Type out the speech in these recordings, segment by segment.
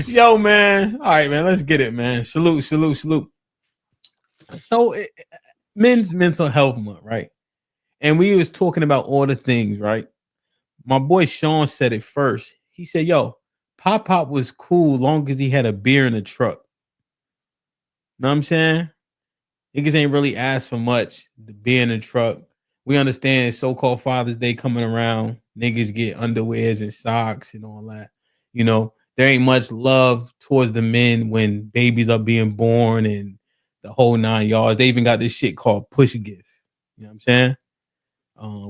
Yo, man. All right, man. Let's get it, man. Salute, salute, salute. So, men's mental health month, right? And we was talking about all the things, right? My boy Sean said it first. He said, "Yo, Pop Pop was cool long as he had a beer in the truck." Know what I'm saying? Niggas ain't really asked for much. The beer in the truck. We understand so-called Father's Day coming around. Niggas get underwears and socks and all that. You know, there ain't much love towards the men when babies are being born and the whole 9 yards. They even got this shit called push gift. You know what I'm saying?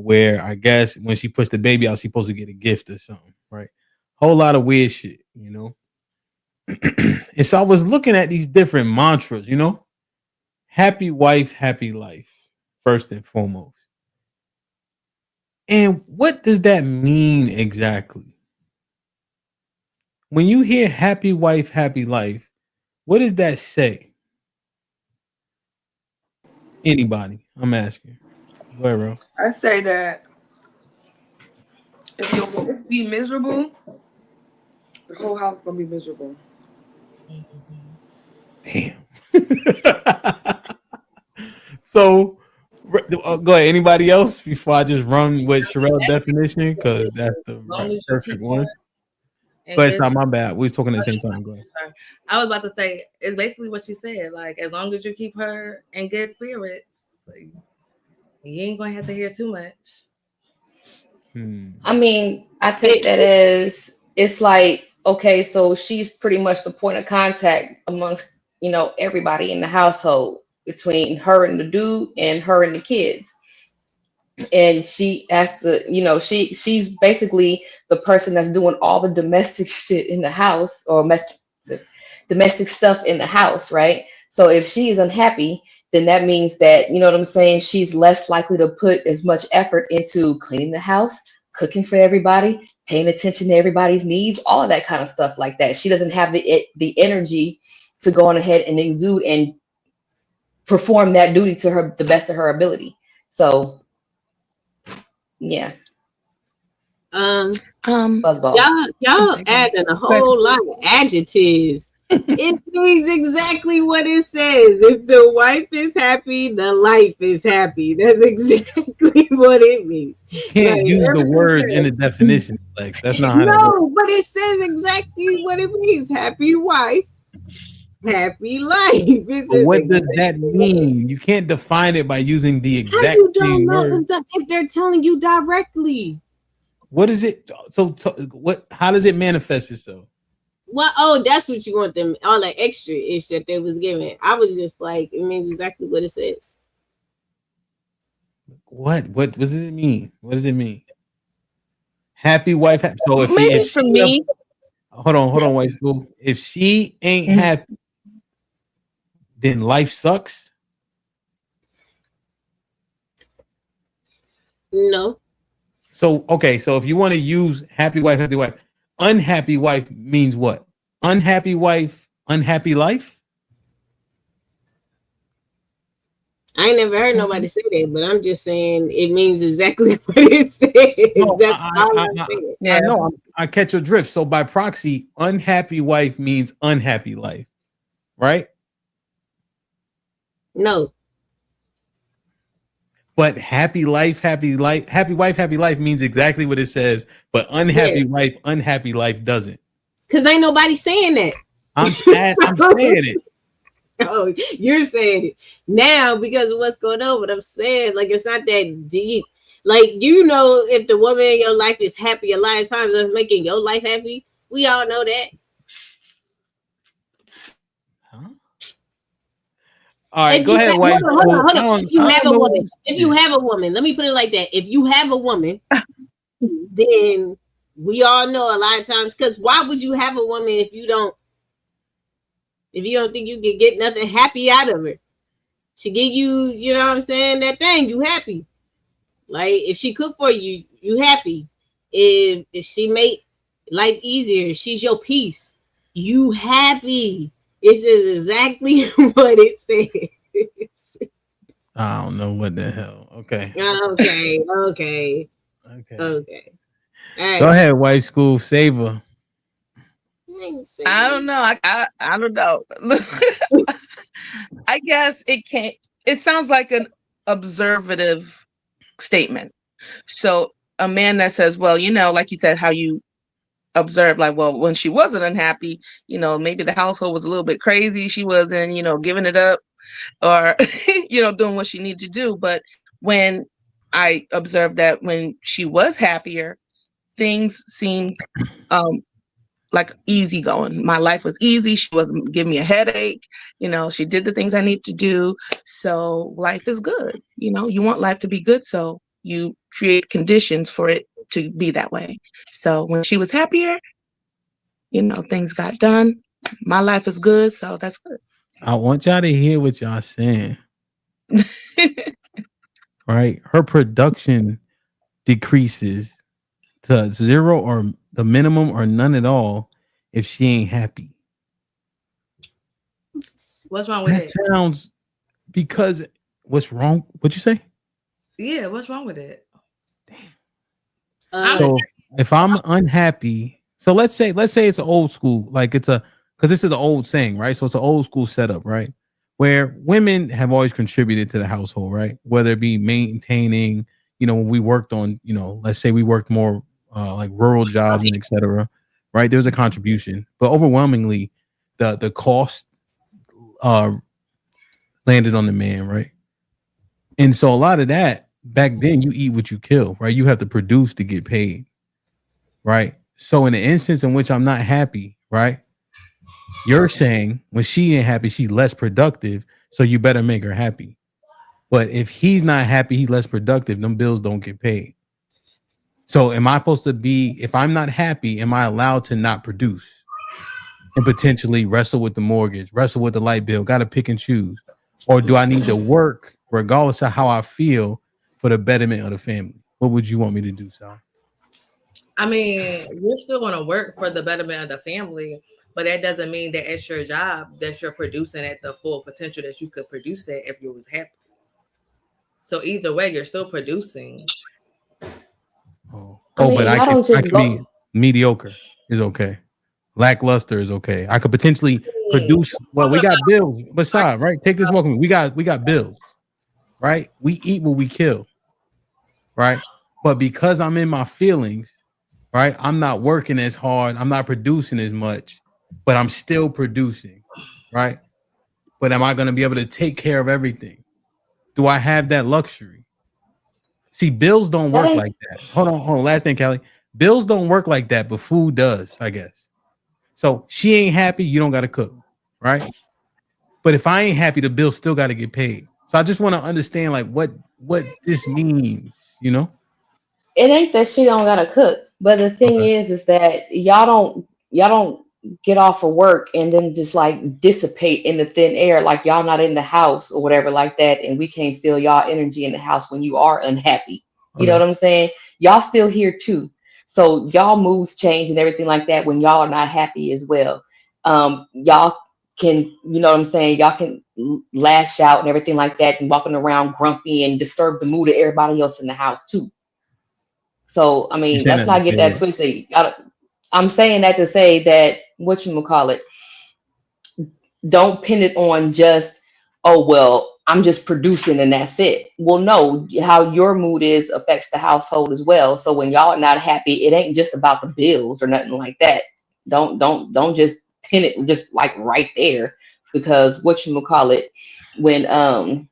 Where I guess when she pushed the baby out, she's supposed to get a gift or something, right? Whole lot of weird shit, you know. And so I was looking at these different mantras, you know. Happy wife, happy life, first and foremost. And what does that mean exactly? When you hear happy wife, happy life, what does that say? Anybody? I'm asking. Go ahead, bro. I say that if your wife be miserable, the whole house gonna be miserable. Damn. So, go ahead. Anybody else before I just run with Sherelle's definition? Because that's the perfect one. But it's not my bad. We was talking at the same time. Go ahead. I was about to say it's basically what she said. Like, as long as you keep her in good spirits, like, you ain't gonna have to hear too much. I mean, I take that as it's like, okay, so she's pretty much the point of contact amongst, everybody in the household between her and the dude and her and the kids. And she has to, she's basically the person that's doing all the domestic shit in the house or domestic stuff in the house, right? So if she is unhappy, then that means that, you know what I'm saying, she's less likely to put as much effort into cleaning the house, cooking for everybody, paying attention to everybody's needs, all of that kind of stuff like that. She doesn't have the energy to go on ahead and exude and perform that duty to her the best of her ability. So yeah. Y'all adding a whole lot of adjectives. It means exactly what it says. If the wife is happy, the life is happy. That's exactly what it means. You can't use the words in the definition, Lex. That's not how no, but it says exactly what it means. Happy wife, happy life. But what does that mean? You can't define it by using the exact same word. If they're telling you directly. What is it? So what? How does it manifest itself? Well, that's what you want them, all that extra ish that they was giving. I was just like, it means exactly what it says. What does it mean? What does it mean? Happy wife. So if for me, hold on, wife. If she ain't happy, then life sucks. No. So okay, so if you want to use happy wife, unhappy wife means what? Unhappy wife, unhappy life? I ain't never heard nobody say that, but I'm just saying it means exactly what it says. No, I know. I catch your drift. So by proxy, unhappy wife means unhappy life, right? No. But happy wife, happy life means exactly what it says. But unhappy wife, unhappy life doesn't. Because ain't nobody saying that. I'm saying it. Oh, you're saying it now because of what's going on. But I'm saying, like, it's not that deep. Like, if the woman in your life is happy a lot of times, that's making your life happy. We all know that. All right, go ahead, wife. Hold on. If you have a woman, let me put it like that. If you have a woman, then we all know a lot of times, because why would you have a woman if you don't think you can get nothing happy out of her? She give you, you know what I'm saying, that thing, you happy. Like, if she cook for you, you happy. If she make life easier, she's your peace, you happy. It's just exactly what it says. I don't know what the hell. Okay. Okay. All right. Go ahead, wife school saver. ain't say I don't know. I don't know. I guess it can't. It sounds like an observative statement. So a man that says, well, like you said, how you observe, like, well, when she wasn't unhappy, maybe the household was a little bit crazy. She wasn't, giving it up or, doing what she needed to do. But when I observed that when she was happier, things seemed like easy going. My life was easy. She wasn't giving me a headache. She did the things I need to do. So life is good. You want life to be good. So you create conditions for it to be that way. So when she was happier, things got done. My life is good. So that's good. I want y'all to hear what y'all saying. Right? Her production decreases to 0 or the minimum or none at all if she ain't happy. What's wrong with That it? sounds because what's wrong? What'd you say? Yeah, what's wrong with it? So if I'm unhappy, so let's say it's an old school, like it's a because this is the old saying, right? So it's an old school setup, right? Where women have always contributed to the household, right? Whether it be maintaining, when we worked on, let's say we worked more like rural jobs and etc. Right? There's a contribution, but overwhelmingly, the cost landed on the man, right? And so a lot of that back then, you eat what you kill, right? You have to produce to get paid, right? So in the instance in which I'm not happy, right? You're saying when she ain't happy, she's less productive, so you better make her happy. But if he's not happy, he's less productive, them bills don't get paid. So am I supposed to be, if I'm not happy, am I allowed to not produce and potentially wrestle with the mortgage, wrestle with the light bill, got to pick and choose? Or do I need to work regardless of how I feel for the betterment of the family? What would you want me to do, Sal? I mean, you're still going to work for the betterment of the family, but that doesn't mean that it's your job that you're producing at the full potential that you could produce it if you was happy. So either way, you're still producing. But I don't can just be go. mediocre is okay. Lackluster is okay. I could potentially produce. Well, we got bills. Besides, right? Take this walk with me. We got bills, right? We eat what we kill, right? But because I'm in my feelings, right? I'm not working as hard. I'm not producing as much, but I'm still producing, right? But am I going to be able to take care of everything? Do I have that luxury? See, bills don't That work ain't like that. Hold on. Last thing, Kelly. Bills don't work like that, but food does, I guess. So she ain't happy, you don't got to cook, right? But if I ain't happy, the bill still got to get paid. So I just want to understand like what this means, it ain't that she don't gotta cook, but the thing Okay. is that y'all don't get off of work and then just like dissipate in the thin air, like y'all not in the house or whatever like that, and we can't feel y'all energy in the house when you are unhappy. You know Okay. what I'm saying? Y'all still here too. So y'all moves change and everything like that when y'all are not happy as well. Y'all can, you know what I'm saying? Y'all can lash out and everything like that and walking around grumpy and disturb the mood of everybody else in the house too. So, I You're mean, saying that's that why to I get say that what? twisted. I'm saying that to say that whatchamacallit, don't pin it on just, oh, well, I'm just producing and that's it. Well, no, how your mood is affects the household as well. So when y'all are not happy, it ain't just about the bills or nothing like that. Don't just pin it just like right there because whatchamacallit, when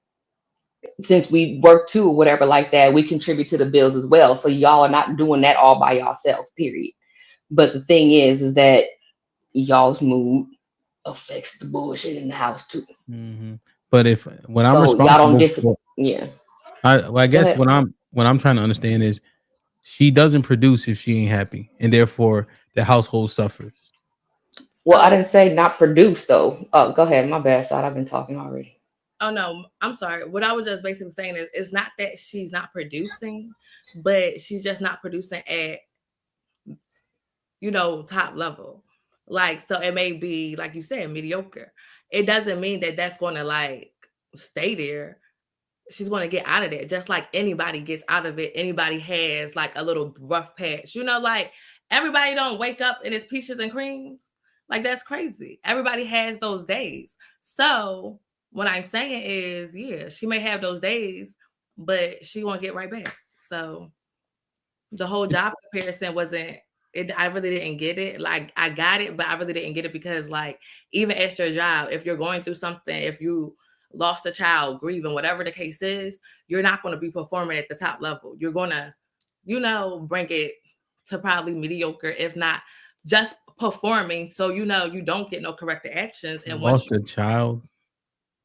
since we work too or whatever like that, we contribute to the bills as well. So y'all are not doing that all by yourself, period. But the thing is that y'all's mood affects the bullshit in the house too. Mm-hmm. But if what I'm So y'all don't responsible for, yeah. I Go guess ahead. what I'm trying to understand is she doesn't produce if she ain't happy, and therefore the household suffers. Well, I So, didn't say not produce though. Oh, go ahead. My bad side. I've been talking already. oh no, I'm sorry. What I was just basically saying is it's not that she's not producing, but she's just not producing at, top level. Like, so it may be, like you said, mediocre. It doesn't mean that that's going to like stay there. She's going to get out of it, just like anybody gets out of it. Anybody has like a little rough patch, like everybody don't wake up and it's peaches and creams. Like, that's crazy. Everybody has those days. So what I'm saying is, yeah, she may have those days, but she won't get right back. So the whole job comparison wasn't it. I really didn't get it. Like, I got it, but I really didn't get it because, like, even at your job, if you're going through something, if you lost a child, grieving, whatever the case is, you're not going to be performing at the top level. You're going to, bring it to probably mediocre, if not just performing. So, you don't get no corrective actions. And once Lost a child.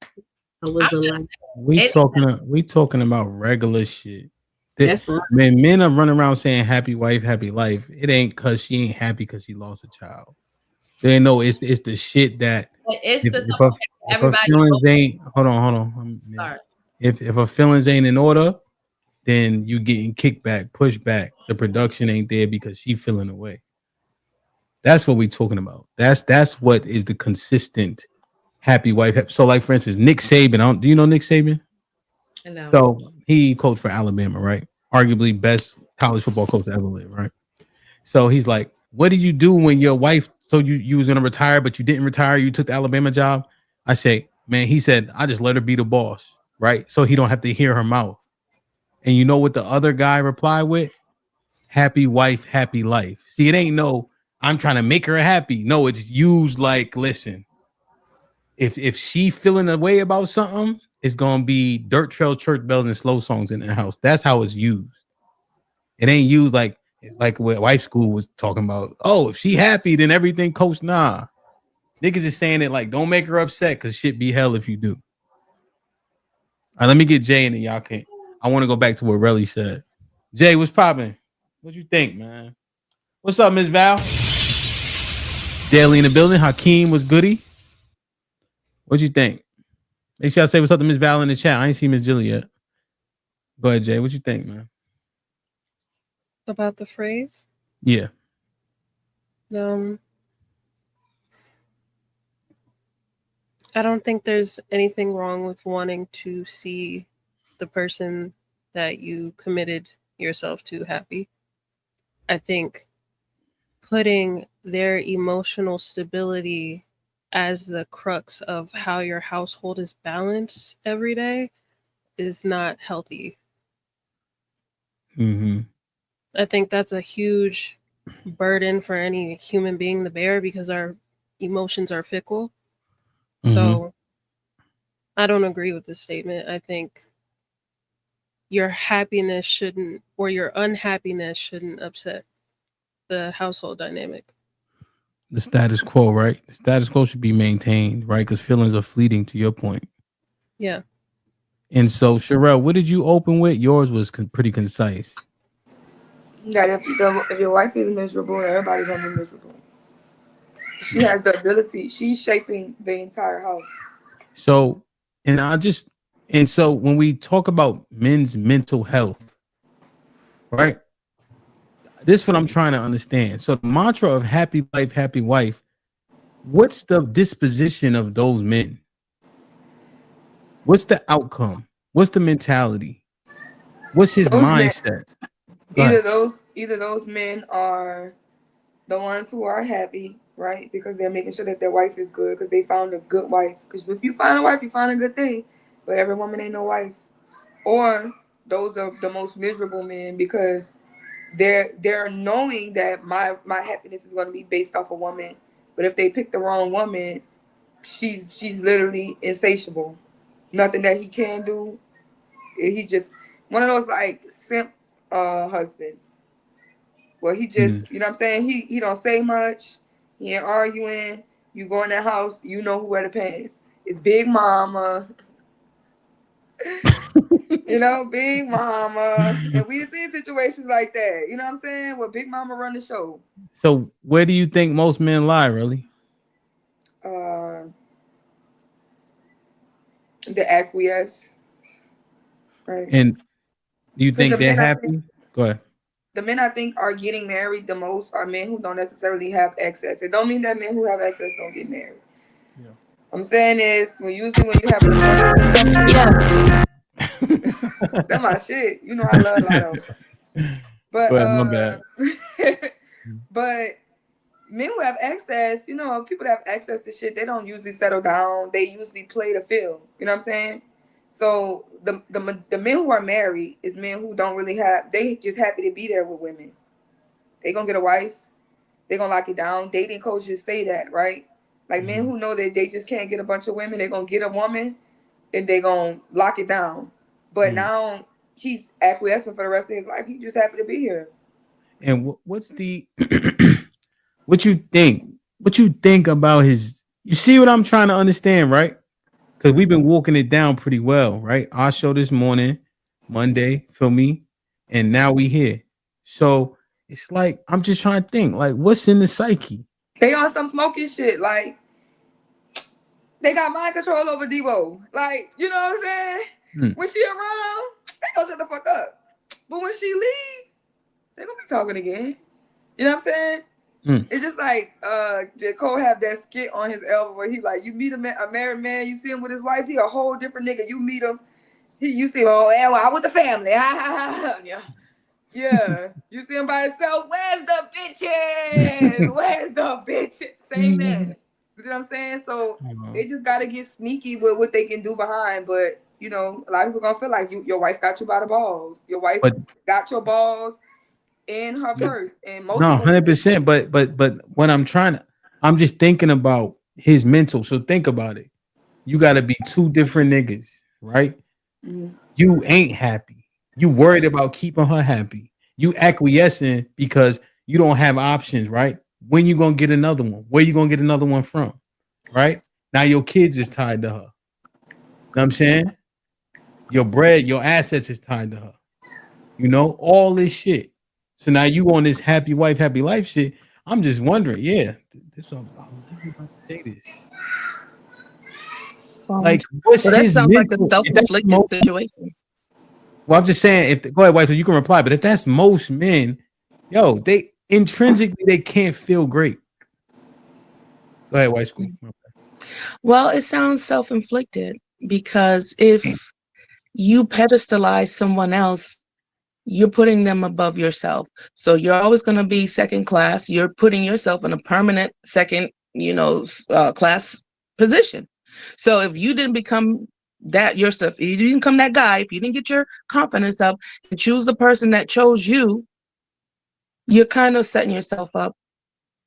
I was alive. We talking about regular shit. That's right. Man, men are running around saying happy wife, happy life. It ain't cause she ain't happy because she lost a child. They know it's the shit that it's if her everybody feelings ain't hold on. Sorry. If her feelings ain't in order, then you getting kickback, pushback. The production ain't there because she feeling away. That's what we talking about. That's what is the consistent happy wife. So, like, for instance, Nick Saban. Do you know Nick Saban? No. So he coached for Alabama, right? Arguably best college football coach to ever live, right? So he's like, what did you do when your wife told you was gonna retire, but you didn't retire? You took the Alabama job. I say, man, he said, I just let her be the boss, right? So he don't have to hear her mouth. And you know what the other guy replied with? Happy wife, happy life. See, it ain't no, I'm trying to make her happy. No, it's used like, listen, if she feeling a way about something, it's gonna be dirt trails, church bells, and slow songs in the house. That's how it's used. It ain't used like what wife school was talking about. Oh, if she happy, then everything coach. Nah. Niggas is saying it like, don't make her upset because shit be hell if you do. All right, let me get Jay and then y'all can't. I want to go back to what Relly said. Jay, what's popping? What you think, man? What's up, Miss Val? Daily in the building. Hakeem was goody. What you think? Make sure I say what's up to Miss Val in the chat. I ain't seen Miss Jilly yet. Go ahead, Jay. What you think, man? About the phrase? Yeah. I don't think there's anything wrong with wanting to see the person that you committed yourself to happy. I think putting their emotional stability as the crux of how your household is balanced every day is not healthy. Mm-hmm. I think that's a huge burden for any human being to bear because our emotions are fickle. So I don't agree with this statement. I think your happiness shouldn't, or your unhappiness shouldn't upset the household dynamic. The status quo, right? The status quo should be maintained, right? Because feelings are fleeting, to your point. Yeah. And so, Sherelle, what did you open with? Yours was pretty concise. That if your wife is miserable, everybody's gonna be miserable. She has the ability. She's shaping the entire house. So, so when we talk about men's mental health, right? This is what I'm trying to understand. So the mantra of happy life, happy wife, what's the disposition of those men? What's the outcome? What's the mentality? What's his mindset? Either those men are the ones who are happy, right? Because they're making sure that their wife is good because they found a good wife. Because if you find a wife, you find a good thing. But every woman ain't no wife. Or those are the most miserable men because they're knowing that my happiness is going to be based off a woman. But if they pick the wrong woman, she's literally insatiable. Nothing that he can do. He just one of those like simp husbands. Well, he just, you know what I'm saying? He don't say much. He ain't arguing. You go in that house, you know who wear the pants. It's Big Mama. Big Mama. And we've seen situations like that. You know what I'm saying? Where Big Mama run the show. So where do you think most men lie, really? The acquiesce. Right. And do you think they're happy? Go ahead. The men I think are getting married the most are men who don't necessarily have access. It don't mean that men who have access don't get married. Yeah. What I'm saying is when you have a that's my shit. You know I love Lotto. But my bad. but men who have access, people that have access to shit, they don't usually settle down. They usually play the field. You know what I'm saying? So the men who are married is men who don't really have. They just happy to be there with women. They gonna get a wife. They gonna lock it down. Dating coaches say that, right? Like men who know that they just can't get a bunch of women, they gonna get a woman and they gonna lock it down. But now he's acquiescing for the rest of his life. He just happy to be here. And what's the what you think? What you think about his? You see what I'm trying to understand, right? Because we've been walking it down pretty well, right? Our show this morning, Monday, feel me, and now we here. So it's like I'm just trying to think, like, what's in the psyche? They on some smoking shit, like they got mind control over Devo. Like, you know what I'm saying? When she around, they gonna shut the fuck up. But when she leave, they gonna be talking again. You know what I'm saying? It's just like J. Cole have that skit on his album where he like, you meet a married man, you see him with his wife, he a whole different nigga. You meet him, you see him, oh yeah, well, I with the family. Yeah. Yeah. You see him by himself. Where's the bitches? Where's the bitches? Same man. You see what I'm saying? So they just gotta get sneaky with what they can do behind. But a lot of people gonna feel like your wife got you by the balls. Your wife got your balls in her purse. And most no, 100%. But what I'm just thinking about his mental. So think about it. You got to be two different niggas, right? You ain't happy. You worried about keeping her happy. You acquiescing because you don't have options, right? When you gonna get another one? Where you gonna get another one from? Right? Now your kids is tied to her. You know what I'm saying? Your bread, your assets is tied to her. All this shit. So now you on this happy wife, happy life shit. I'm just wondering, I was about to say this. Like, what's that his sounds like a mental? self-inflicted situation. Well, I'm just saying, go ahead, wife, so you can reply. But if that's most men, they intrinsically they can't feel great. Go ahead, white school. Well, it sounds self-inflicted because if you pedestalize someone else, you're putting them above yourself. So you're always going to be second class. You're putting yourself in a permanent second, class position. So if you didn't become that yourself, if you didn't become that guy, if you didn't get your confidence up and choose the person that chose you, you're kind of setting yourself up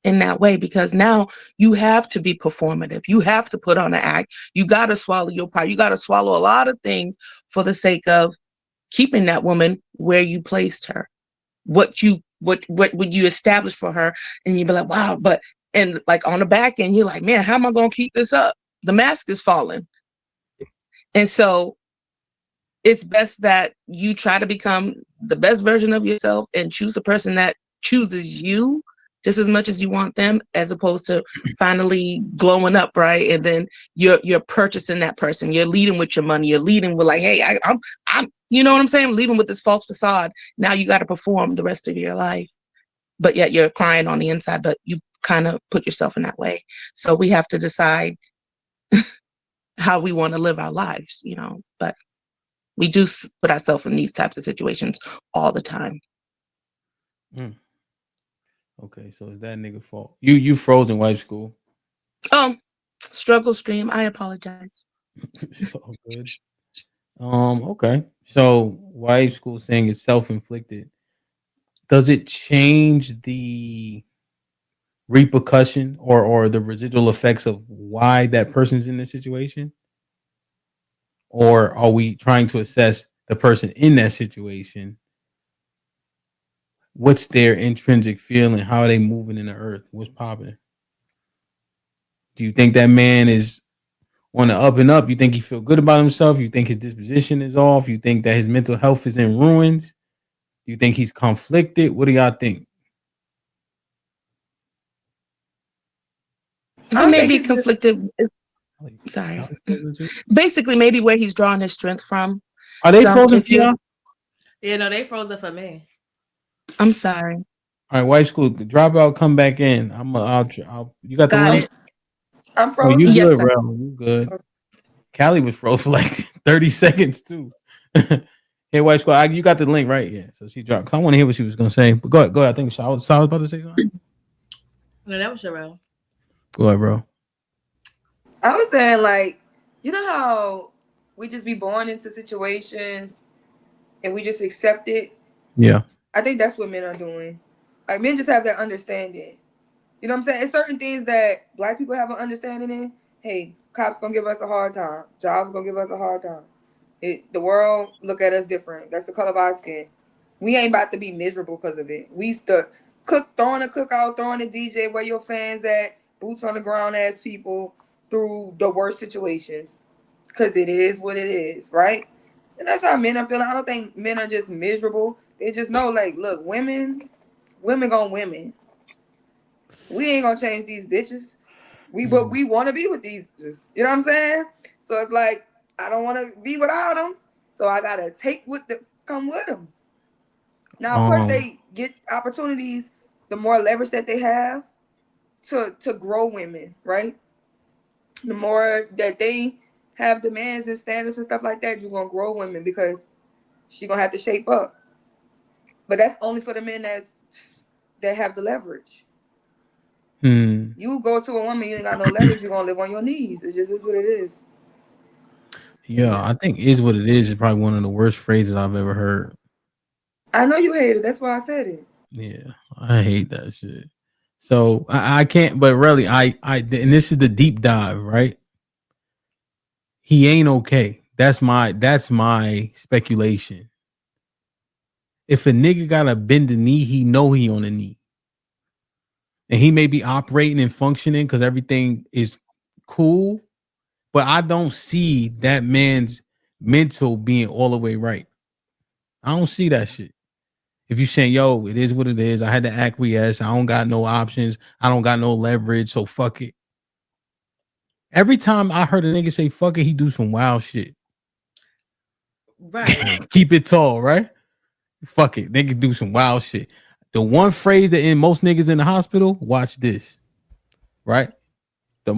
in that way, because now you have to be performative. You have to put on an act. You got to swallow your pride. You got to swallow a lot of things for the sake of keeping that woman where you placed her, what would you establish for her. And you'd be like, wow, and like on the back end, you're like, man, how am I going to keep this up? The mask is falling. And so it's best that you try to become the best version of yourself and choose the person that chooses you just as much as you want them, as opposed to finally glowing up, right? And then you're purchasing that person. You're leading with your money. You're leading with like, hey, I'm you know what I'm saying? Leading with this false facade. Now you got to perform the rest of your life, but yet you're crying on the inside, but you kind of put yourself in that way. So we have to decide how we want to live our lives, but we do put ourselves in these types of situations all the time. Okay, so is that nigga fault? You frozen, wife school. Struggle stream. I apologize. It's all good. Okay. So wife school saying it's self-inflicted. Does it change the repercussion or the residual effects of why that person's in this situation? Or are we trying to assess the person in that situation? What's their intrinsic feeling? How are they moving in the earth? What's popping? Do you think that man is on the up and up? You think he feel good about himself? You think his disposition is off? You think that his mental health is in ruins? Do you think he's conflicted? What do y'all think? He may be conflicted. Sorry. Basically, maybe where he's drawing his strength from. Are they frozen for y'all? Yeah, no, they frozen for me. I'm sorry. All right, wife school, drop out, come back in. I'll you got the link? I'm frozen. Oh, you yes, good, sir. bro. You good. Callie was frozen for like 30 seconds too. Hey, wife school, you got the link, right? Yeah. So she dropped. I want to hear what she was gonna say. But go ahead. I think I was about to say something. No, that was Sherelle. Go ahead, bro. I was saying, like, you know how we just be born into situations and we just accept it? Yeah. I think that's what men are doing. Like, men just have that understanding. You know what I'm saying? It's certain things that black people have an understanding in. Hey, cops gonna give us a hard time. Jobs gonna give us a hard time. The world look at us different. That's the color of our skin. We ain't about to be miserable because of it. We used throwing a cookout, throwing a DJ, where your fans at, boots on the ground ass people through the worst situations. Because it is what it is, right? And that's how men are feeling. I don't think men are just miserable. They just know, like, look, women gonna women. We ain't gonna change these bitches. But we want to be with these bitches. You know what I'm saying? So it's like, I don't want to be without them. So I gotta take come with them. Now, of course, they get opportunities. The more leverage that they have to grow women, right? The more that they have demands and standards and stuff like that, you're gonna grow women because she gonna have to shape up. But that's only for the men that have the leverage. You go to a woman, you ain't got no leverage, you're gonna live on your knees. It just is what it is. Yeah, I think "is what it is" probably one of the worst phrases I've ever heard. I know you hate it. That's why I said it. Yeah, I hate that shit. So I can't, but really, and this is the deep dive, right? He ain't okay. That's my speculation. If a nigga gotta bend the knee, he know he on a knee. And he may be operating and functioning because everything is cool, but I don't see that man's mental being all the way right. I don't see that shit. If you saying, yo, it is what it is, I had to acquiesce, I don't got no options, I don't got no leverage, so fuck it. Every time I heard a nigga say fuck it, he do some wild shit. Right. Keep it tall, right? Fuck it. They can do some wild shit. The one phrase that in most niggas in the hospital, watch this. Right? The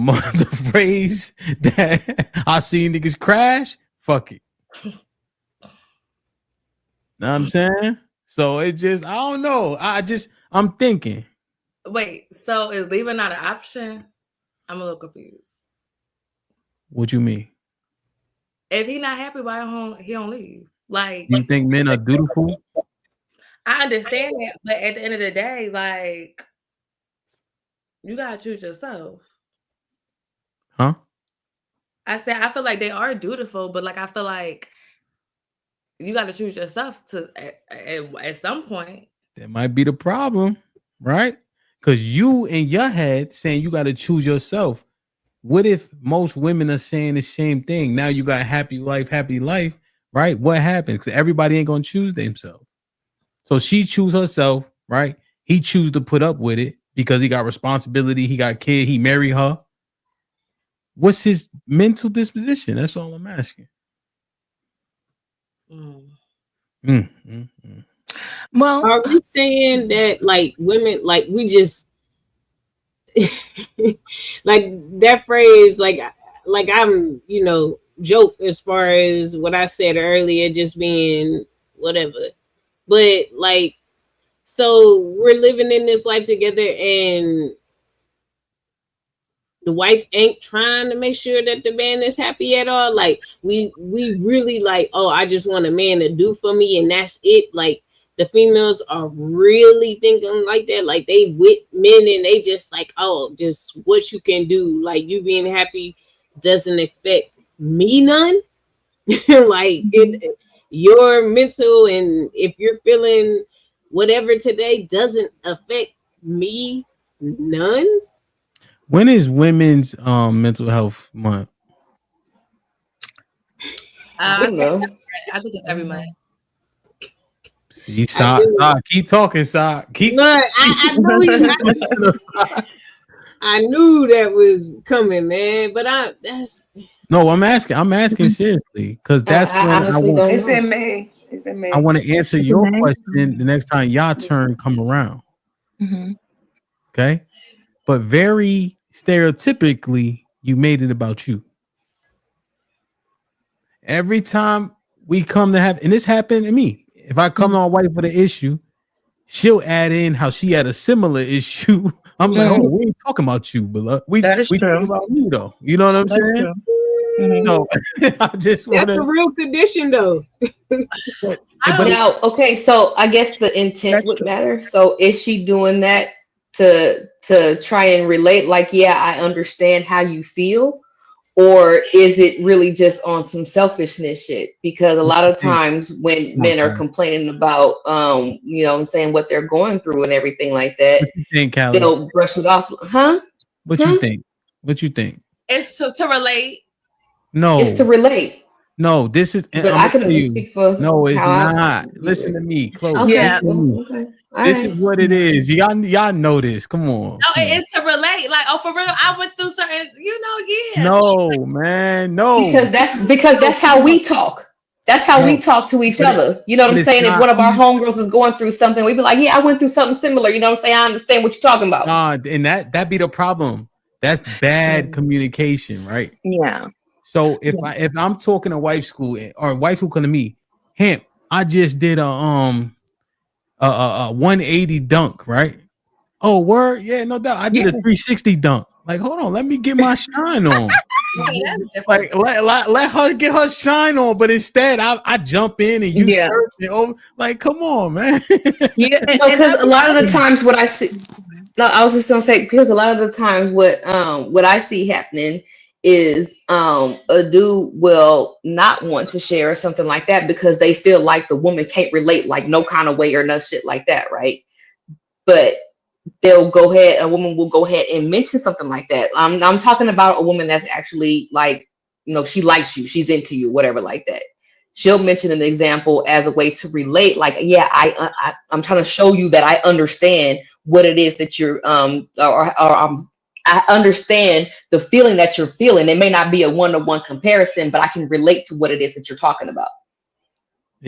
phrase that I see niggas crash, fuck it. Know what I'm saying? So it just, I don't know. I'm thinking. Wait, so is leaving not an option? I'm a little confused. What you mean? If he not happy, why he don't leave? Like, you think men are dutiful? I understand that, but at the end of the day, like, you gotta choose yourself. Huh? I said I feel like they are dutiful, but like I feel like you gotta choose yourself to at some point. That might be the problem, right? Because you in your head saying you got to choose yourself. What if most women are saying the same thing? Now you got happy life, right? What happens? Because everybody ain't gonna choose themselves. So she choose herself, right? He choose to put up with it because he got responsibility. He got kid. He married her. What's his mental disposition? That's all I'm asking. Well, are we saying that like women, like we just like that phrase, like I'm, joke as far as what I said earlier, just being whatever. But like, so we're living in this life together and the wife ain't trying to make sure that the man is happy at all. Like we really like, oh, I just want a man to do for me and that's it. Like the females are really thinking like that. Like they with men and they just like, oh, just what you can do. Like you being happy doesn't affect me none. Like your mental and if you're feeling whatever today doesn't affect me none. When is Women's Mental Health Month? I think it's every month. See, Sa, keep talking, Sa. Keep. Look, I knew that was coming, man. But No, I'm asking seriously because that's I honestly don't It's know. in May. It's in May. I want to answer your question the next time y'all turn come around. Okay, but very stereotypically, you made it about you. Every time we come to have, and this happened to me. If I come to my wife with an issue, she'll add in how she had a similar issue I'm like, oh, we ain't talking about you, beloved. We That is talking true. about you though. You know what I'm That's saying? true. Mhm. No, I just want That's a to. real condition, though. But I don't- Now, okay, so I guess the intent That's would true. matter. So is she doing that to try and relate? Like, yeah, I understand how you feel, or is it really just on some selfishness shit? Because a what lot you of think? times when Come on, men are Callie. complaining about you know what I'm saying, what they're going through and everything like that, What you think, Callie? they'll brush it off. Huh? What Huh? you think? What you think? It's to relate. It's to No, relate. no. This is. And But I'm I gonna can tell only you. speak for No, it's how I not. view Listen it. to me, close. Okay. Yeah. Listen to me. Well, okay. All This is right. what it is. Y'all know this. Come on. No, Come on. it's to relate. Like, oh, for real, I went through certain, yeah. No, man. No. Because that's how we talk. That's how we No. talk to each But it, other. You know what but I'm it's saying? If not. one of our homegirls is going through something, we be like, "Yeah, I went through something similar." You know what I'm saying? I understand what you're talking about. And that be the problem. That's bad communication, right? Yeah. So if I'm talking to wife school or wife who come to me, Hamp, I just did a 180 dunk, right? Oh, word, yeah, no doubt. I did a 360 dunk. Like, hold on, let me get my shine on. Okay, that's different. Like, let her get her shine on, but instead, I jump in and you Yeah. surf it over. Like, come on, man. Yeah. No, because a lot of the times what I see, no, I was just gonna say because a lot of the times what I see happening is a dude will not want to share or something like that because they feel like the woman can't relate like no kind of way or no shit like that, right? But a woman will go ahead and mention something like that. I'm talking about a woman that's actually like, you know, she likes you, she's into you, whatever like that. She'll mention an example as a way to relate. Like, yeah, I'm trying to show you that I understand what it is that you're, I understand the feeling that you're feeling. It may not be a one-to-one comparison, but I can relate to what it is that you're talking about.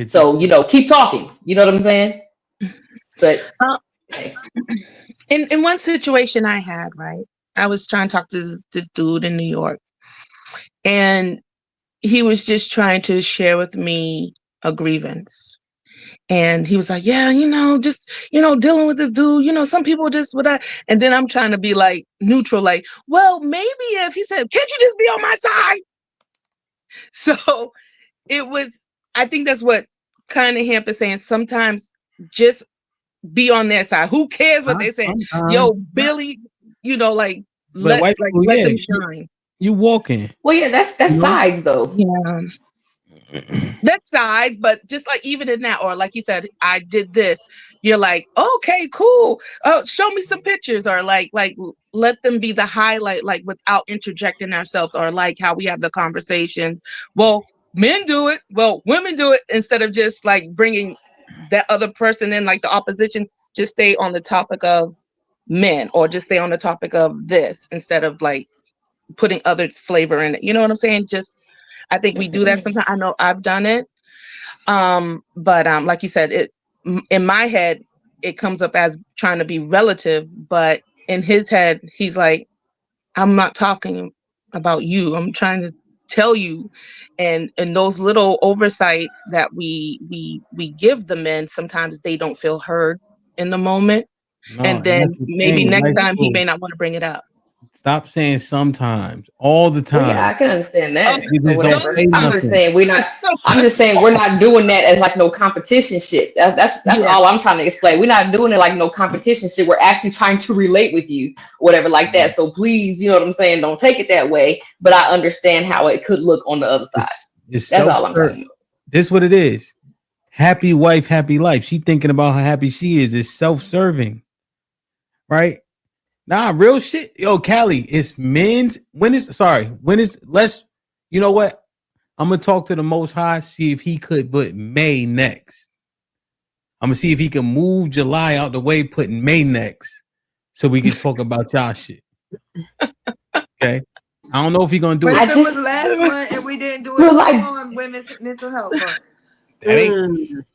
So, you know, keep talking. You know what I'm saying? But hey. In one situation I had, right, I was trying to talk to this dude in New York, and he was just trying to share with me a grievance. And he was like, yeah, just, dealing with this dude, some people just with that. And then I'm trying to be like neutral, like, well, maybe if he said, can't you just be on my side? So I think that's what kind of Hamp is saying. Sometimes just be on their side. Who cares what they say? Yo, Billy, like, But let them shine. You walking. Well, yeah, that's sides though. Yeah. That's sides, but just like even in that, or like you said, I did this. You're like, okay, cool. Show me some pictures, or like let them be the highlight, like without interjecting ourselves, or like how we have the conversations. Well, men do it. Well, women do it, instead of just like bringing that other person in, like the opposition. Just stay on the topic of men, or just stay on the topic of this, instead of like putting other flavor in it. You know what I'm saying? I think we do that sometimes. I know I've done it. But like you said, in my head, it comes up as trying to be relative, but in his head, he's like, I'm not talking about you. I'm trying to tell you. And those little oversights that we give the men, sometimes they don't feel heard in the moment. No, and then maybe next time he may not want to bring it up. Stop saying sometimes, all the time. Well, yeah, I can understand that. You just don't say I'm nothing. just saying we're not doing that as like no competition shit. That's all I'm trying to explain. We're not doing it like no competition shit. We're actually trying to relate with you, whatever like that. So please, you know what I'm saying? Don't take it that way. But I understand how it could look on the other side. That's all I'm talking about. This is what it is. Happy wife, happy life. She thinking about how happy she is. It's self-serving, right? Nah, real shit. Yo, Callie, it's men's. When is let's, you know what? I'm gonna talk to the Most High, see if he could put May next. I'm gonna see if he can move July out the way, putting May next, so we can talk about y'all shit. Okay. I don't know if he's gonna do but it. if it was last month and we didn't do it on Women's Mental Health Month. That ain't.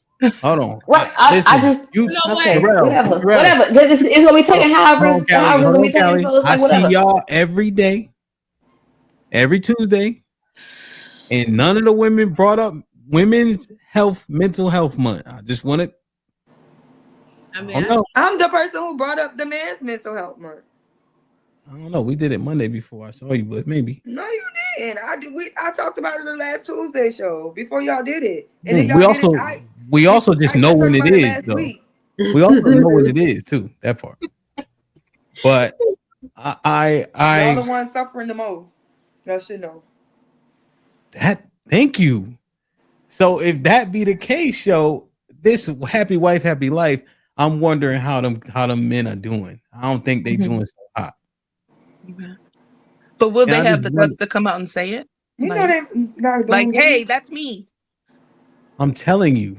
Hold on. Right. I just okay. Whatever. Whatever. It's gonna be taken however it's gonna be taken. So it's like whatever. I see y'all every day, every Tuesday, and none of the women brought up Women's Mental Health Month. I just wanted. I mean, I'm the person who brought up the Men's Mental Health Month. I don't know. We did it Monday before I saw you, but maybe. No, you didn't. I talked about it in the last Tuesday show before y'all did it, and then Man, y'all did it. we also just I know just when talked it about it is last though. week. We also know when it is too. That part. But Y'all the I ones suffering the most. Y'all should know. thank you. So if that be the case, yo, this happy wife, happy life. I'm wondering how them men are doing. I don't think they doing so hot. Okay. But will And they I have just the wonder, guts to come out and say it? We know they not doing good. Hey, that's me. I'm telling you.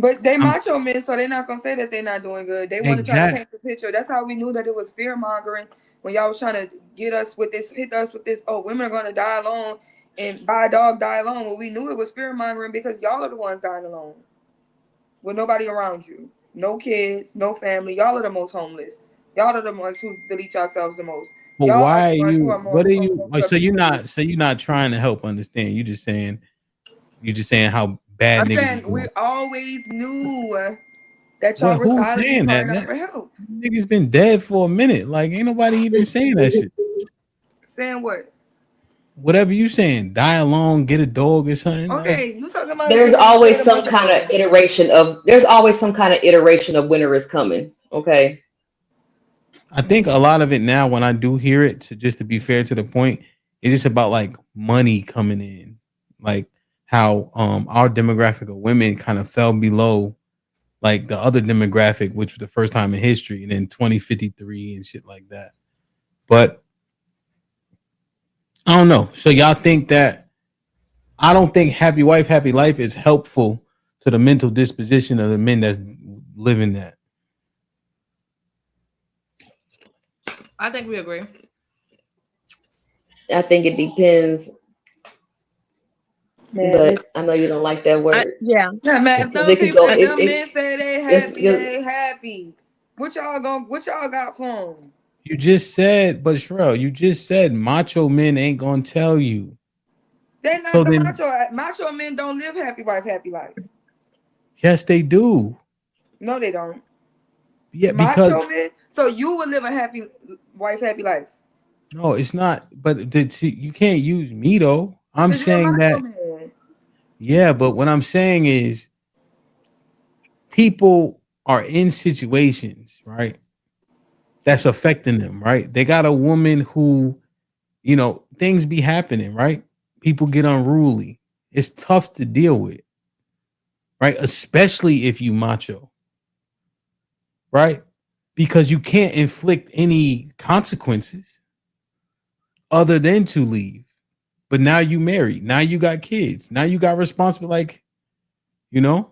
But they I'm macho men, so they're not gonna say that they're not doing good. They want to try to paint the picture. That's how we knew that it was fear mongering when y'all was trying to hit us with this. Oh, women are gonna die alone, and buy a dog, die alone. Well, we knew it was fear mongering because y'all are the ones dying alone, with nobody around you, no kids, no family. Y'all are the most homeless. Y'all are the ones who delete yourselves the most. But Y'all are why are the ones who you? are What most. are you? So you're not trying to help understand. You're just saying how bad I'm niggas is saying we doing. always knew that y'all What? were Who's silently saying that? crying out for help. Niggas been dead for a minute. Like ain't nobody even saying that shit. Saying what? Whatever you saying, die alone, get a dog or something. Like Okay, you talking about There's because you always said a some bunch of kind of iteration of. There's always some kind of iteration of winter is coming. Okay. I think a lot of it now, when I do hear it, to be fair to the point, it's just about like money coming in, like how our demographic of women kind of fell below like the other demographic, which was the first time in history, and then 2053 and shit like that. But I don't know. So y'all think that I don't think happy wife, happy life is helpful to the mental disposition of the men that's living that. I think we agree. I think it depends, man. but I know you don't like that word Yeah. Yeah, man. If because those it could people, go. if them If men say they if, happy, if they happy. What y'all got for them? You just said, but Shrell, you just said macho men ain't gonna tell you. They not So the then, macho men don't live happy wife, happy life. yes, they do. No, they don't. Yeah, because Macho men. So you would live a happy wife, happy life. no, it's not. But you can't use me though. I'm Cause you're a saying macho that. man. Yeah, but what I'm saying is, people are in situations, right, that's affecting them, right? They got a woman who, things be happening, right? People get unruly. It's tough to deal with, right? Especially if you macho, right? Because you can't inflict any consequences other than to leave. But now you married. Now you got kids. Now you got responsible. Like, you know,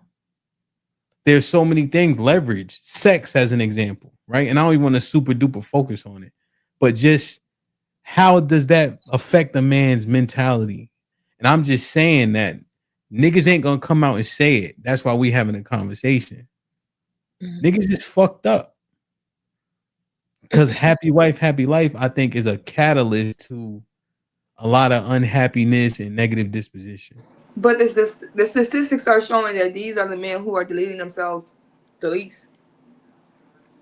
there's so many things. Leverage, sex as an example, right? And I don't even want to super duper focus on it, but just how does that affect a man's mentality? And I'm just saying that niggas ain't gonna come out and say it. That's why we having a conversation. Niggas is fucked up. Because happy wife, happy life, I think, is a catalyst to a lot of unhappiness and negative disposition. But the statistics are showing that these are the men who are deleting themselves the least.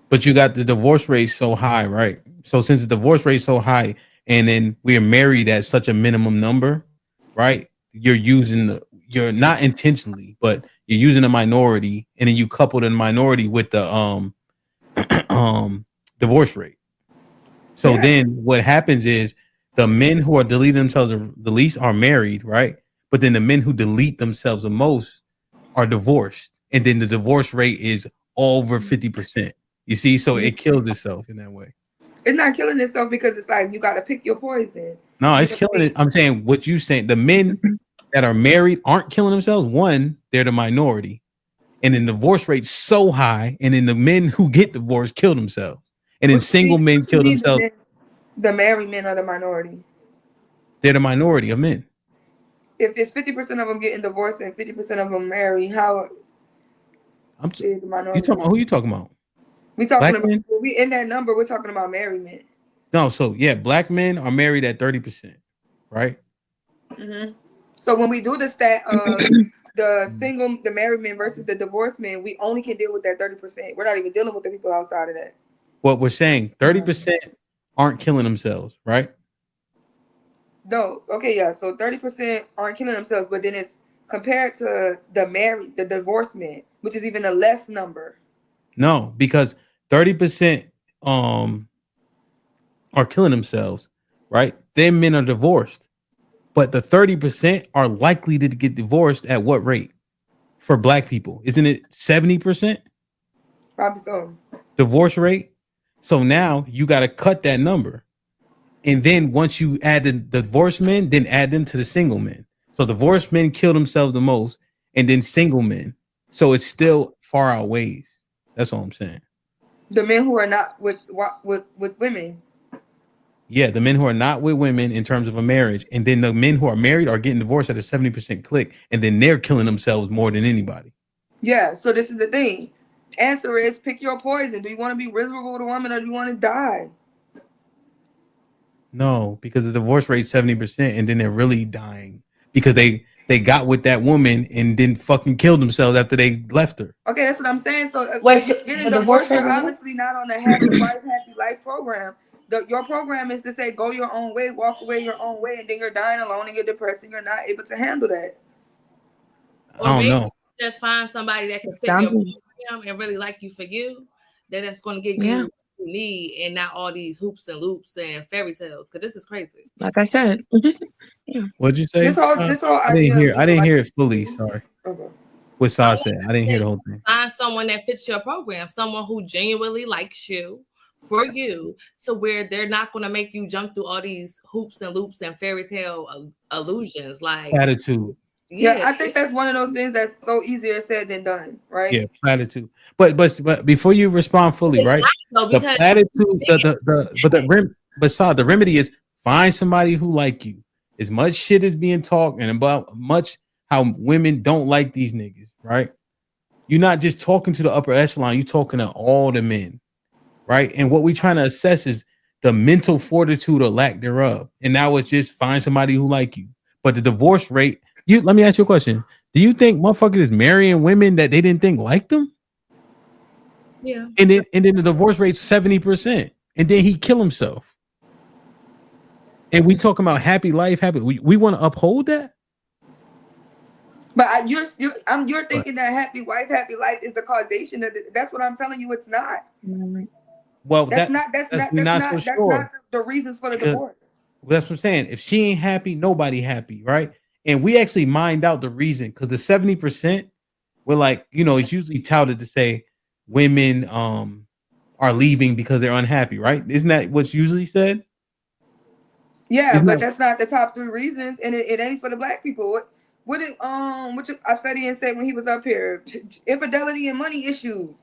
But you got the divorce rate so high, right? So since the divorce rate so high, and then we are married at such a minimum number, right? You're not intentionally, but you're using a minority, and then you couple the minority with the divorce rate. So then what happens is the men who are deleting themselves the least are married, right? But then the men who delete themselves the most are divorced. And then the divorce rate is over 50%. You see, so it kills itself in that way. It's not killing itself because it's like you got to pick your poison. No, it's killing it. I'm saying what you saying. The men that are married aren't killing themselves. One, they're the minority. And then the divorce rate's so high. And then the men who get divorced kill themselves. And then single men kill themselves. The married men are the minority. They're the minority of men. If it's 50% of them getting divorced and 50% of them married, how is the minority? You talking about who you talking about? We talking Black about men? we in that number. We're talking about married men. No, so yeah, black men are married at 30%, right? Mm-hmm. So when we do the stat of the married men versus the divorced men, we only can deal with that 30%. We're not even dealing with the people outside of that. What we're saying, 30% aren't killing themselves, right? No, okay, yeah. So 30% aren't killing themselves, but then it's compared to the divorced men, which is even a less number. No, because 30% um are killing themselves, right? Then men are divorced. But the 30% are likely to get divorced at what rate? For black people, isn't it 70% Probably so. divorce rate? So now you got to cut that number. And then once you add the divorced men, then add them to the single men. So divorced men kill themselves the most, and then single men. So it's still far outweighs. That's all I'm saying. The men who are not with women. Yeah, the men who are not with women in terms of a marriage, and then the men who are married are getting divorced at a 70% click, and then they're killing themselves more than anybody. Yeah, so this is the thing. Answer is pick your poison. Do you want to be miserable with a woman or do you want to die? No, because the divorce rate 70%, and then they're really dying because they got with that woman and then fucking killed themselves after they left her. Okay, that's what I'm saying. So Wait, if you're so getting the divorce divorced, rate you're was what? obviously not on the happy wife, happy life program. Your program is to say go your own way, walk away your own way, and then you're dying alone and you're depressed and you're not able to handle that. I Or don't maybe know. just find somebody that can It fit your sounds program and really like you for you. That's going to give Yeah. you what you need and not all these hoops and loops and fairy tales. Because this is crazy. like I said. Yeah. What'd you say? This whole I didn't idea of hear. I people didn't like hear it fully. Sorry. okay. What Saw said. I didn't hear the whole thing. Find someone that fits your program, someone who genuinely likes you for you, to where they're not going to make you jump through all these hoops and loops and fairy tale illusions. Like, Platitude. Yeah, I think that's one of those things that's so easier said than done, right? Yeah, platitude. But before you respond fully, right? though, The because platitude, the remedy is find somebody who like you. As much shit is being talked and about much how women don't like these niggas, right? You're not just talking to the upper echelon, you're talking to all the men, right? And what we're trying to assess is the mental fortitude or lack thereof. And now it's just find somebody who like you. But the divorce rate, let me ask you a question. Do you think motherfuckers is marrying women that they didn't think liked them? yeah. And then the divorce rate's 70%. And then he kill himself. And we talking about happy life, happy. We want to uphold that. But you're thinking that happy wife, happy life is the causation of it. That's what I'm telling you. It's not. Well, That's not the reasons for the divorce. That's what I'm saying. If she ain't happy, nobody happy, right? And we actually mined out the reason because the 70%, we're like, it's usually touted to say women are leaving because they're unhappy, right? Isn't that what's usually said? Yeah, but that's not the top 3 reasons, and it ain't for the black people. What Afsadian said when he was up here, infidelity and money issues.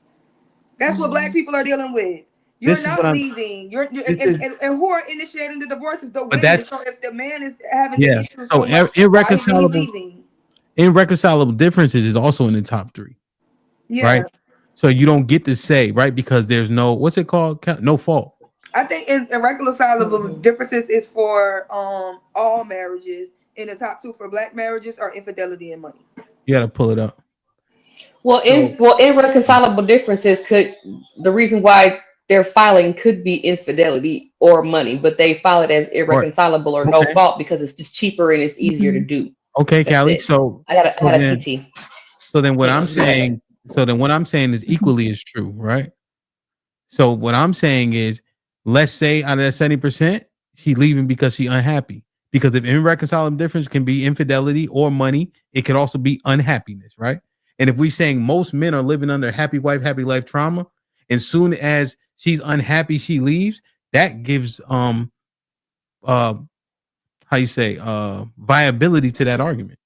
That's what black people are dealing with. You're not leaving. And who are initiating the divorces? The women. So if the man is having the issues, so much, irreconcilable, why is he leaving? Irreconcilable differences is also in the top 3. Yeah. Right. So you don't get to say, right, because there's no, what's it called? No fault. I think irreconcilable differences is for all marriages. In the top 2 for black marriages are infidelity and money. You got to pull it up. Well, irreconcilable differences the reason why they're filing could be infidelity or money, but they file it as irreconcilable or no fault because it's just cheaper and it's easier to do. Okay, Callie. So I got a TT. So then what I'm saying is equally as true, right? So what I'm saying is, let's say out of that 70%, she leaving because she unhappy. Because if irreconcilable difference can be infidelity or money, it could also be unhappiness, right? And if we're saying most men are living under happy wife, happy life trauma, and soon as she's unhappy, she leaves, that gives viability to that argument.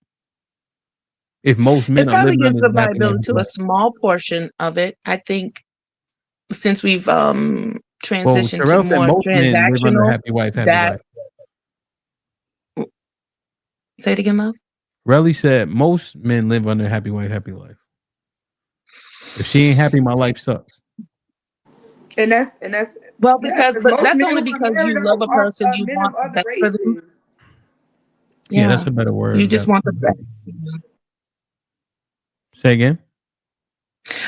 If most men it probably gives the viability to a small portion of it. I think since we've transitioned to more transactional, happy wife, happy life. Say it again, love. Relly said most men live under happy wife, happy life. If she ain't happy, my life sucks. And that's well, because that's only because you love a person, you want the best for them. Yeah, that's a better word. You just want the best. Say again.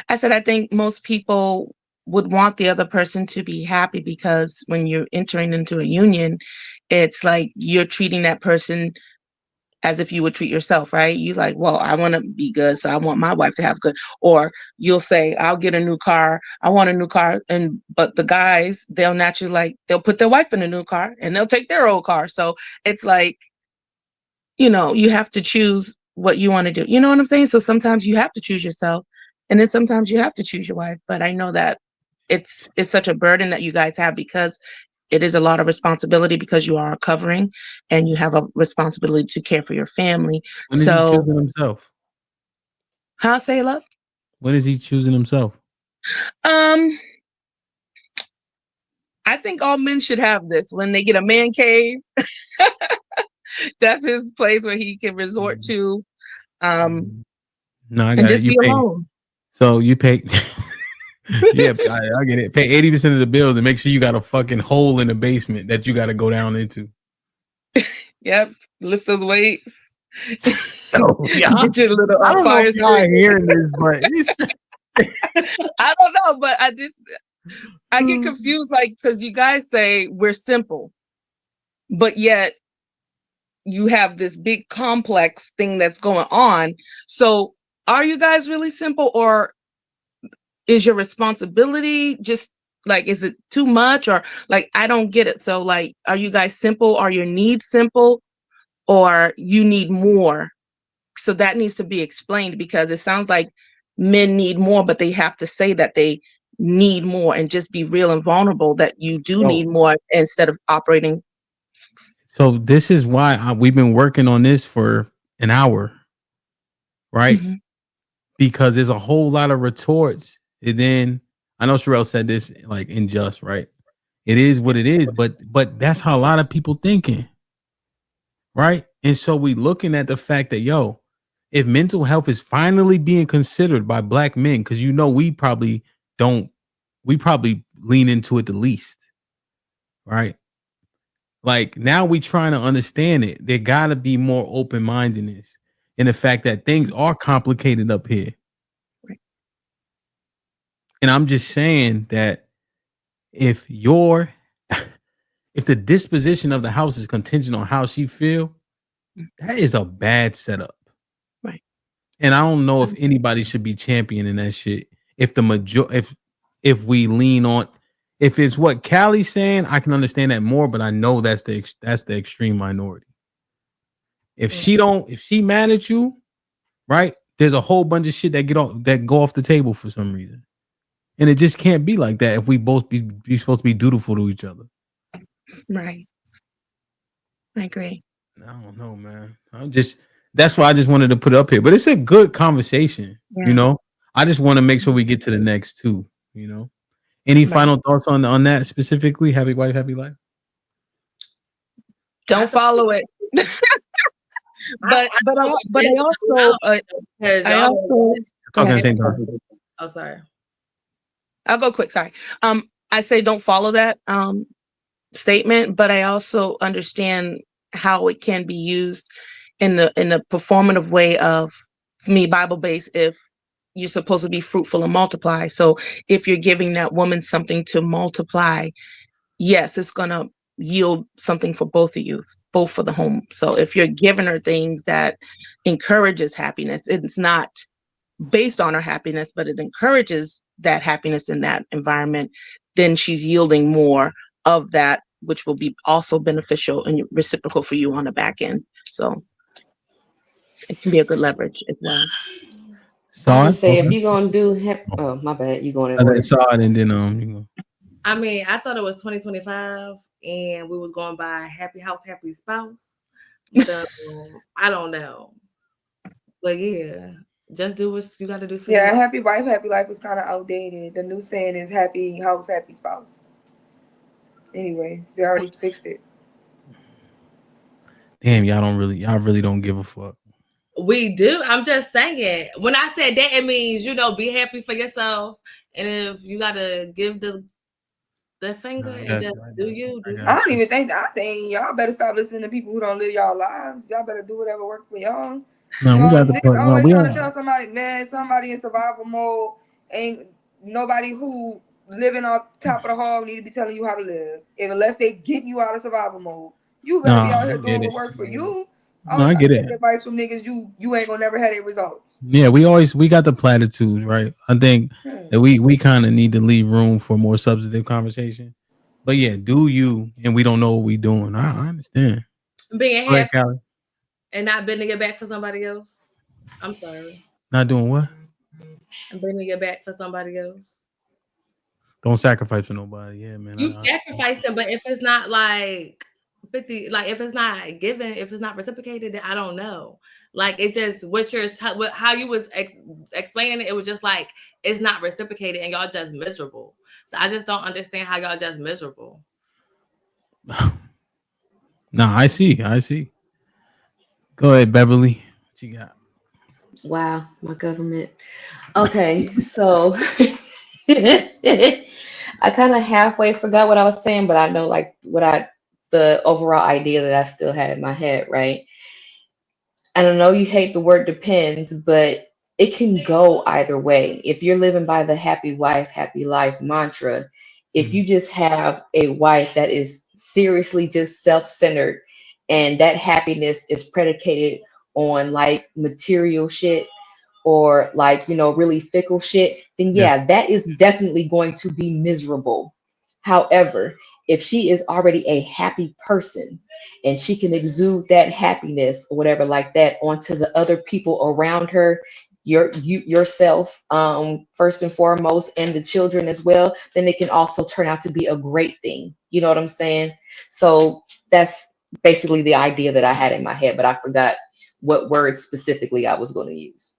I said I think most people would want the other person to be happy, because when you're entering into a union, it's like you're treating that person as if you would treat yourself, right? You like, well, I want to be good, so I want my wife to have good. Or you'll say, I'll get a new car. I want a new car. But the guys, they'll naturally they'll put their wife in a new car and they'll take their old car. So it's like, you have to choose what you want to do. You know what I'm saying? So sometimes you have to choose yourself, and then sometimes you have to choose your wife. But I know that it's such a burden that you guys have, because it is a lot of responsibility, because you are a covering and you have a responsibility to care for your family. When is he choosing himself? How say, love? When is he choosing himself? I think all men should have this. When they get a man cave, that's his place where he can resort to, No, I and got it. just You be pay. alone. So you pay. Yeah, I get it. Pay 80% of the bills and make sure you got a fucking hole in the basement that you got to go down into. Yep, lift those weights. Oh, yeah. Get your little I don't know fire if y'all stick. hearing this, but I don't know, but I get confused, because you guys say we're simple, but yet you have this big complex thing that's going on. So are you guys really simple, or is your responsibility just is it too much, or I don't get it. So are you guys simple? Are your needs simple, or you need more? So that needs to be explained, because it sounds like men need more, but they have to say that they need more and just be real and vulnerable that you do need more, instead of operating. So this is why we've been working on this for an hour, right? Mm-hmm. Because there's a whole lot of retorts. And then I know Sherelle said this unjust, right? It is what it is, but that's how a lot of people thinking, right? And so we looking at the fact that if mental health is finally being considered by Black men, because we probably lean into it the least, right? Now we trying to understand it. There gotta be more open-mindedness in the fact that things are complicated up here. And I'm just saying that if the disposition of the house is contingent on how she feel, that is a bad setup. Right. And I don't know if anybody should be championing that shit. If we lean on, if it's what Callie's saying, I can understand that more, but I know that's the extreme minority. If she mad at you, right? There's a whole bunch of shit that go off the table for some reason. And it just can't be like that if we both be supposed to be dutiful to each other. Right. I agree. I don't know, man. That's why I just wanted to put it up here. But it's a good conversation, I just want to make sure we get to the next two, Any final thoughts on that specifically? Happy wife, happy life? Don't follow it. but I also talking at the same time. Oh, sorry. I'll go quick. Sorry. I say don't follow that statement, but I also understand how it can be used in the performative way of, for me, Bible-based, if you're supposed to be fruitful and multiply. So if you're giving that woman something to multiply, yes, it's gonna yield something for both of you, both for the home. So if you're giving her things that encourages happiness, it's not based on her happiness, but it encourages that happiness in that environment, then she's yielding more of that, which will be also beneficial and reciprocal for you on the back end. So it can be a good leverage as well. I would say if you're gonna do my bad, you going in order. Saw it and then I mean, I thought it was 2025 and we was going by happy house, happy spouse. But I don't know. But yeah, just do what you got to do for you. Happy wife, happy life is kind of outdated. The new saying is happy house, happy spouse. Anyway, they already fixed it. Damn, y'all really don't give a fuck. We do. I'm just saying. When I said that, it means, be happy for yourself. And if you got to give the finger and just do you. I don't even think that. I think y'all better stop listening to people who don't live y'all lives. Y'all better do whatever works for y'all. No, we got the point. Always trying to tell somebody, man, somebody in survival mode ain't nobody who living off top of the hog need to be telling you how to live. If unless they getting you out of survival mode, you better be No, out I here get doing what it. works for you. I No, don't I try to get it. take advice from niggas. You ain't gonna never have any results. Yeah, we got the platitudes, right? I think that we kind of need to leave room for more substantive conversation. But yeah, do you and we don't know what we doing. I understand. Being Go ahead, happy Callie. and not bending your back for somebody else. I'm sorry. Not doing what? I'm bending your back for somebody else. Don't sacrifice for nobody. Yeah, man. You sacrifice them, but if it's not like 50, like if it's not given, if it's not reciprocated, then I don't know. Like it just how you was explaining it, it was just like it's not reciprocated and y'all just miserable. So I just don't understand how y'all just miserable. No, I see. I see. Go ahead, Beverly. What you got? Wow, my government. Okay, so I kind of halfway forgot what I was saying, but I know like the overall idea that I still had in my head, right? And I know you hate the word depends, but it can go either way. If you're living by the happy wife, happy life mantra, if Mhm. you just have a wife that is seriously just self-centered and that happiness is predicated on like material shit or like, really fickle shit, then Yeah. yeah, that is definitely going to be miserable. However, if she is already a happy person and she can exude that happiness or whatever like that onto the other people around her, yourself, first and foremost, and the children as well, then it can also turn out to be a great thing. You know what I'm saying? So that's basically the idea that I had in my head, but I forgot what words specifically I was going to use.